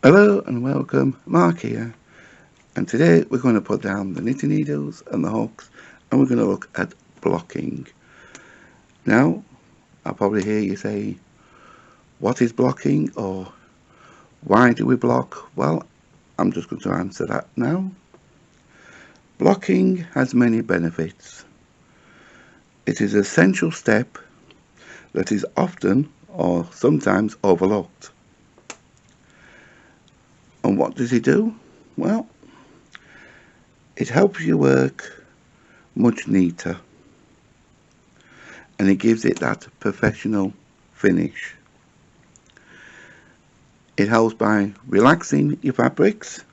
Hello and welcome, Mark here, and today we're going to put down the knitting needles and the hooks and we're going to look at blocking. Now, I'll probably hear you say, what is blocking or why do we block? Well, I'm just going to answer that now. Blocking has many benefits. It is an essential step that is often or sometimes overlooked. And what does it do? Well, it helps you work much neater and it gives it that professional finish. It helps by relaxing your fabrics,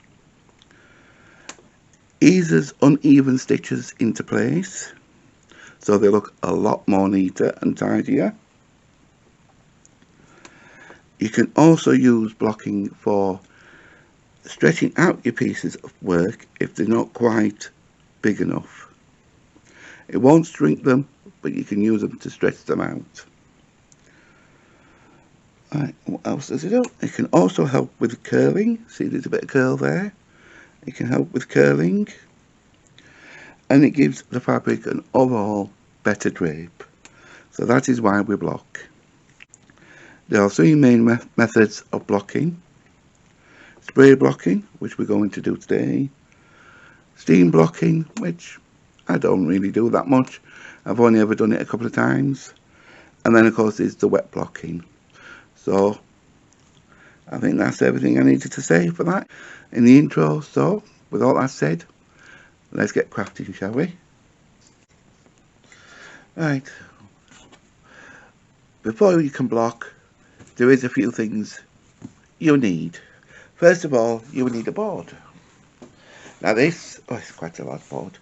eases uneven stitches into place so they look a lot more neater and tidier. You can also use blocking for stretching out your pieces of work if they're not quite big enough. It won't shrink them, but you can use them to stretch them out. Right, what else does it do? It can also help with curling. See, there's a bit of curl there. It can help with curling, and it gives the fabric an overall better drape. So that is why we block. There are three main methods of blocking. Spray blocking, which we're going to do today. Steam blocking, which I don't really do that much. I've only ever done it a couple of times. And then of course there's the wet blocking. So I think that's everything I needed to say for that in the intro. So with all that said, let's get crafting, shall we? Right. Before you can block, there is a few things you need. First of all, you will need a board. Now this, it's quite a large board.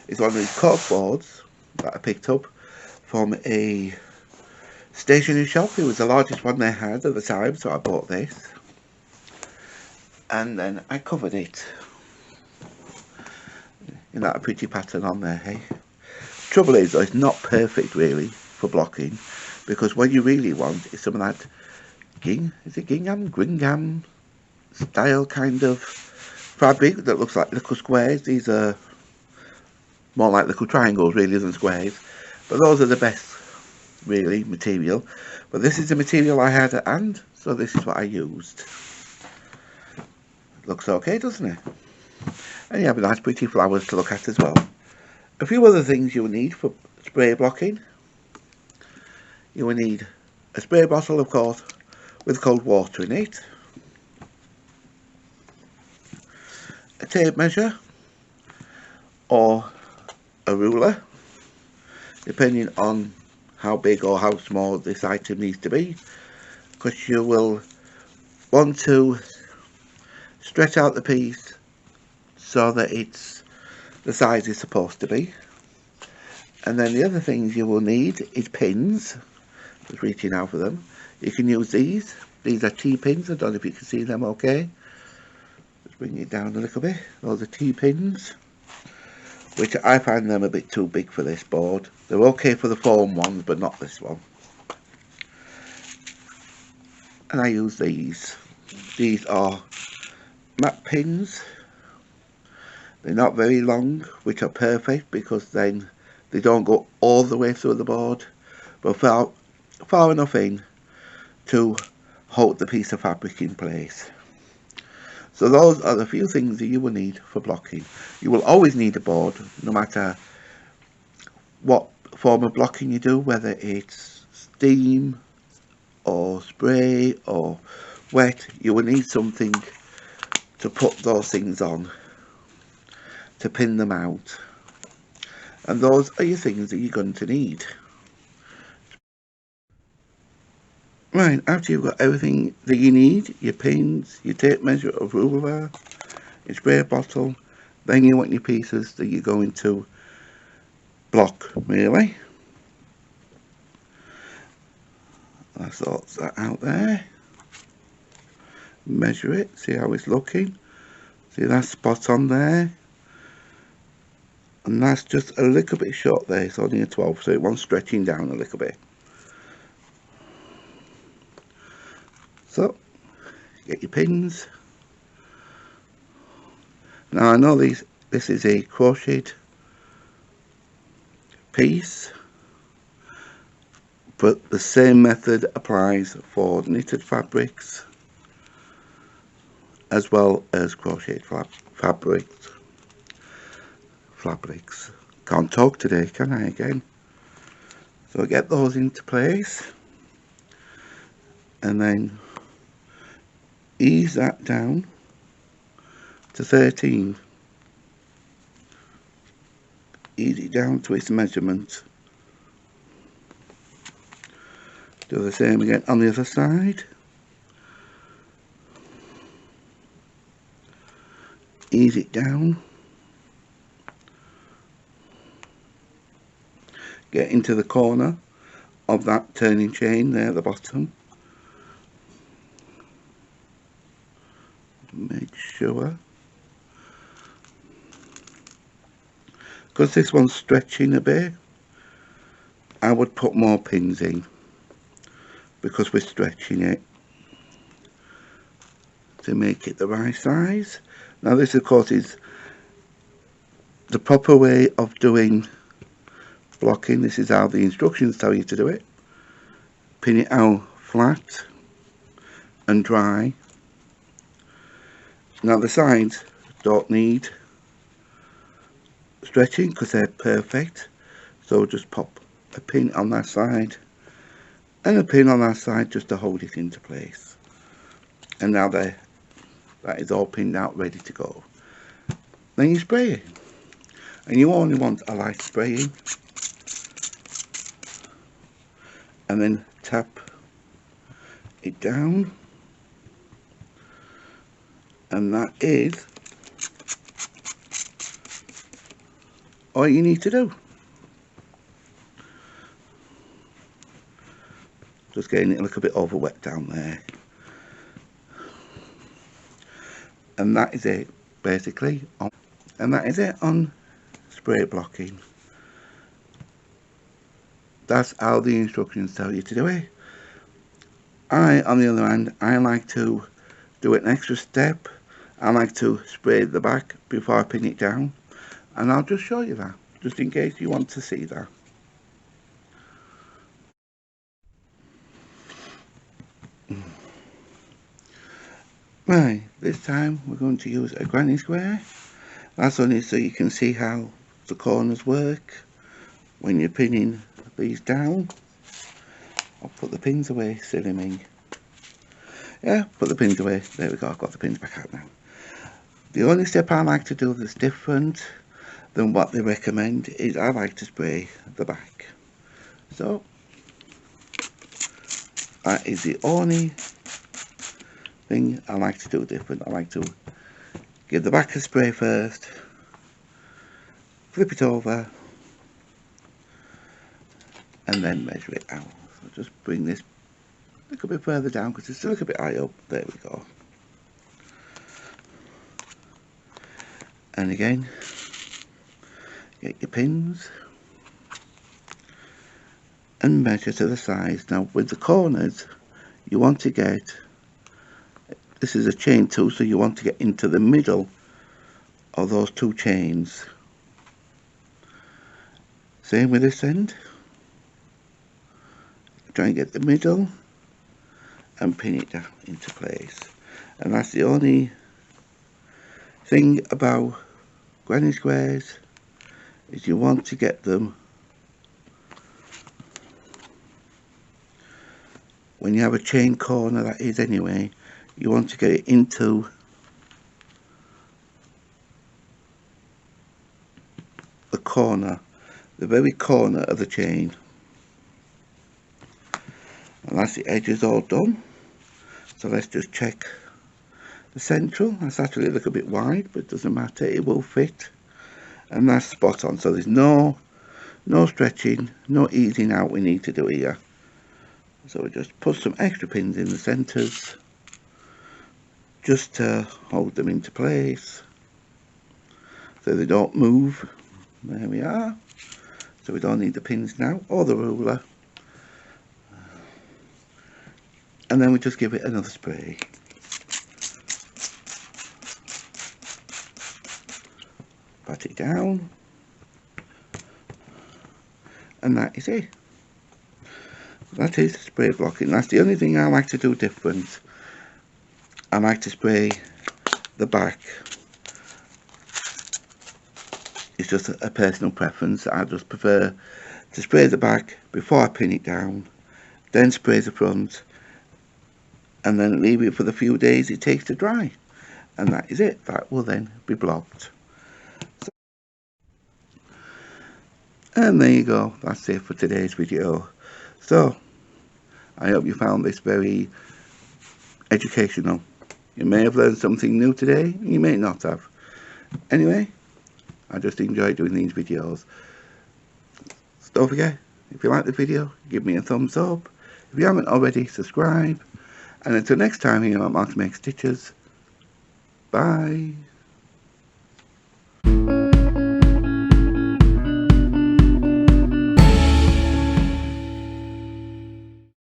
It's one of these cork boards that I picked up from a stationery shop. It was the largest one they had at the time, so I bought this. And then I covered it in that pretty pattern on there, hey? Trouble is, though, it's not perfect really for blocking, because what you really want is some of that Gingham style kind of fabric that looks like little squares. These are more like little triangles really than squares, but those are the best really material. But this is the material I had at hand, so this is what I used. It looks okay, doesn't it? And you have nice pretty flowers to look at as well. A few other things you will need for spray blocking. You will need a spray bottle, of course, with cold water in it, a tape measure or a ruler, depending on how big or how small this item needs to be, because you will want to stretch out the piece so that it's the size it's supposed to be. And then the other things you will need is pins. Just reaching out for them. You can use these. These are T-pins. I don't know if you can see them okay. Just bring it down a little bit. Those are T-pins, which I find them a bit too big for this board. They're okay for the foam ones, but not this one. And I use these. These are map pins. They're not very long, which are perfect because then they don't go all the way through the board, but far enough in to hold the piece of fabric in place. So those are the few things that you will need for blocking. You will always need a board, no matter what form of blocking you do, whether it's steam or spray or wet. You will need something to put those things on, to pin them out. And those are your things that you're going to need. Right, after you've got everything that you need, your pins, your tape measure, a ruler, your spray bottle, then you want your pieces that you're going to block, really. I sort that out there. Measure it, see how it's looking. See that spot on there? And that's just a little bit short there, it's only a 12, so it wants stretching down a little bit. So, get your pins, Now I know this is a crocheted piece, but the same method applies for knitted fabrics as well as crocheted fabrics. Can't talk today, can I again? So I get those into place and then ease that down to 13. Ease it down to its measurement. Do the same again on the other side. Ease it down. Get into the corner of that turning chain there at the bottom. Make sure, because this one's stretching a bit, I would put more pins in because we're stretching it to make it the right size. Now this of course is the proper way of doing blocking. This is how the instructions tell you to do it. Pin it out flat and dry. Now the sides don't need stretching because they're perfect, so just pop a pin on that side and a pin on that side just to hold it into place. And now that is all pinned out, ready to go. Then you spray it, and you only want a light spraying, and then tap it down, and that is all you need to do. Just getting it a little bit over wet down there, and that is it basically on spray blocking. That's how the instructions tell you to do it. On the other hand, I like to do an extra step. I like to spray the back before I pin it down, and I'll just show you that, just in case you want to see that. Right, this time we're going to use a granny square. That's only so you can see how the corners work when you're pinning these down. I'll put the pins away, silly me. Yeah, put the pins away. There we go, I've got the pins back out now. The only step I like to do that's different than what they recommend is I like to spray the back. So that is the only thing I like to do different. I like to give the back a spray first, flip it over, and then measure it out. So just bring this a little bit further down because it's still a little bit high up. There we go. And again, get your pins and measure to the size. Now with the corners, you want to get, this is a chain tool, so you want to get into the middle of those two chains. Same with this end. Try and get the middle and pin it down into place. And that's the only thing about granny squares, is you want to get them when you have a chain corner, that is anyway, you want to get it into the corner, the very corner of the chain. And that's the edges all done. So let's just check the central. That's actually a little bit wide, but it doesn't matter, it will fit. And that's spot on. So there's no stretching, no easing out we need to do here. So we just put some extra pins in the centres just to hold them into place so they don't move. There we are. So we don't need the pins now or the ruler. And then we just give it another spray. pat it down, and that is it. That is spray blocking. That's the only thing I like to do different. I like to spray the back. It's just a personal preference. I just prefer to spray the back before I pin it down, then spray the front, and then leave it for the few days it takes to dry. And that is it. That will then be blocked. And there you go. That's it for today's video. So I hope you found this very educational. You may have learned something new today, you may not have. Anyway, I just enjoy doing these videos. So don't forget, if you like the video, give me a thumbs up. If you haven't already, subscribe. And until next time here at Marks Make Stitches, bye.